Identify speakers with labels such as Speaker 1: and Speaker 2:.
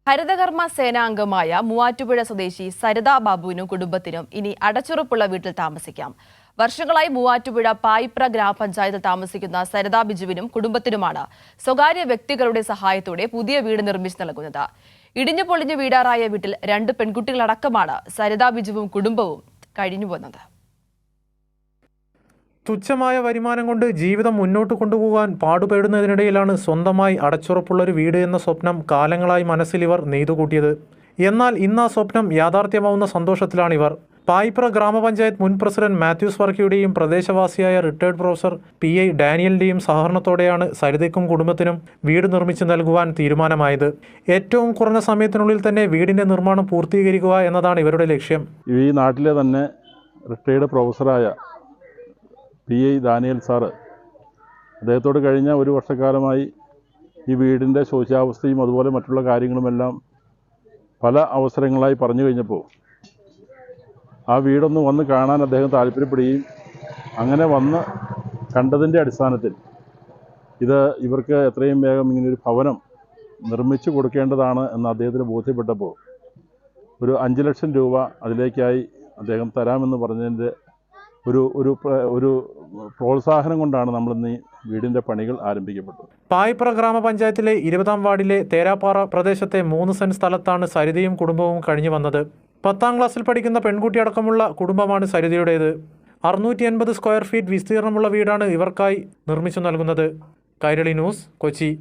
Speaker 1: ഹരിതകർമ്മ സേനാംഗമായ മൂവാറ്റുപുഴ സ്വദേശി സരിത ബാബുവിനും കുടുംബത്തിനും ഇനി അടച്ചുറപ്പുള്ള വീട്ടിൽ താമസിക്കാം. വർഷങ്ങളായി മൂവാറ്റുപുഴ പായിപ്ര ഗ്രാമപഞ്ചായത്തിൽ താമസിക്കുന്ന സരിത ബിജുവിനും കുടുംബത്തിനുമാണ് സ്വകാര്യ വ്യക്തികളുടെ സഹായത്തോടെ പുതിയ വീട് നിർമ്മിച്ചു നൽകുന്നത്. ഇടിഞ്ഞു പൊളിഞ്ഞു വീടാറായ വീട്ടിൽ 2 പെൺകുട്ടികളടക്കമാണ് സരിത ബിജുവും കുടുംബവും കഴിഞ്ഞുവന്നത്.
Speaker 2: തുച്ഛമായ വരുമാനം കൊണ്ട് ജീവിതം മുന്നോട്ട് കൊണ്ടുപോകാൻ പാടുപെടുന്നതിനിടയിലാണ് സ്വന്തമായി അടച്ചുറപ്പുള്ളൊരു വീട് എന്ന സ്വപ്നം കാലങ്ങളായി മനസ്സിൽ ഇവർ നെയ്തുകൂട്ടിയത്. എന്നാൽ ഇന്ന് ആ സ്വപ്നം യാഥാർത്ഥ്യമാവുന്ന സന്തോഷത്തിലാണിവർ. പായിപ്ര ഗ്രാമപഞ്ചായത്ത് മുൻ പ്രസിഡന്റ് മാത്യൂസ് വർക്കിയുടെയും പ്രദേശവാസിയായ റിട്ടയർഡ് പ്രൊഫസർ PI ഡാനിയലിൻ്റെയും സഹകരണത്തോടെയാണ് സരിതയ്ക്കും കുടുംബത്തിനും വീട് നിർമ്മിച്ചു നൽകുവാൻ തീരുമാനമായത്. ഏറ്റവും കുറഞ്ഞ സമയത്തിനുള്ളിൽ തന്നെ വീടിൻ്റെ നിർമ്മാണം പൂർത്തീകരിക്കുക എന്നതാണ് ഇവരുടെ ലക്ഷ്യം.
Speaker 3: ഈ നാട്ടിലെ തന്നെ റിട്ടയർഡ് പ്രൊഫസറായ PI ഡാനിയൽ സാറ് അദ്ദേഹത്തോട് കഴിഞ്ഞ ഒരു വർഷക്കാലമായി ഈ വീടിൻ്റെ ശോച്യാവസ്ഥയും അതുപോലെ മറ്റുള്ള കാര്യങ്ങളുമെല്ലാം പല അവസരങ്ങളായി പറഞ്ഞു കഴിഞ്ഞപ്പോൾ ആ വീടൊന്ന് വന്ന് കാണാൻ അദ്ദേഹം താല്പര്യപ്പെടുകയും അങ്ങനെ വന്ന് കണ്ടതിൻ്റെ അടിസ്ഥാനത്തിൽ ഇവർക്ക് എത്രയും വേഗം ഇങ്ങനൊരു ഭവനം നിർമ്മിച്ചു കൊടുക്കേണ്ടതാണ് എന്ന് അദ്ദേഹത്തിന് ബോധ്യപ്പെട്ടപ്പോൾ ഒരു 5 ലക്ഷം രൂപ അതിലേക്കായി അദ്ദേഹം തരാമെന്ന് പറഞ്ഞതിൻ്റെ ഒരു പ്രോത്സാഹനം കൊണ്ടാണ് നമ്മളിന്ന് ഈ വീടിൻ്റെ പണികൾ ആരംഭിക്കപ്പെട്ടത്.
Speaker 2: പായിപ്ര ഗ്രാമപഞ്ചായത്തിലെ 20-ാം വാർഡിലെ തേരാപ്പാറ പ്രദേശത്തെ 3 സെന്റ് സ്ഥലത്താണ് സരിതയും കുടുംബവും കഴിഞ്ഞു വന്നത്. 10ാം ക്ലാസ്സിൽ പഠിക്കുന്ന പെൺകുട്ടിയടക്കമുള്ള കുടുംബമാണ് സരിതയുടേത്. 680 സ്ക്വയർ ഫീറ്റ് വിസ്തീർണമുള്ള വീടാണ് ഇവർക്കായി നിർമ്മിച്ചു നൽകുന്നത്. കൈരളി ന്യൂസ്, കൊച്ചി.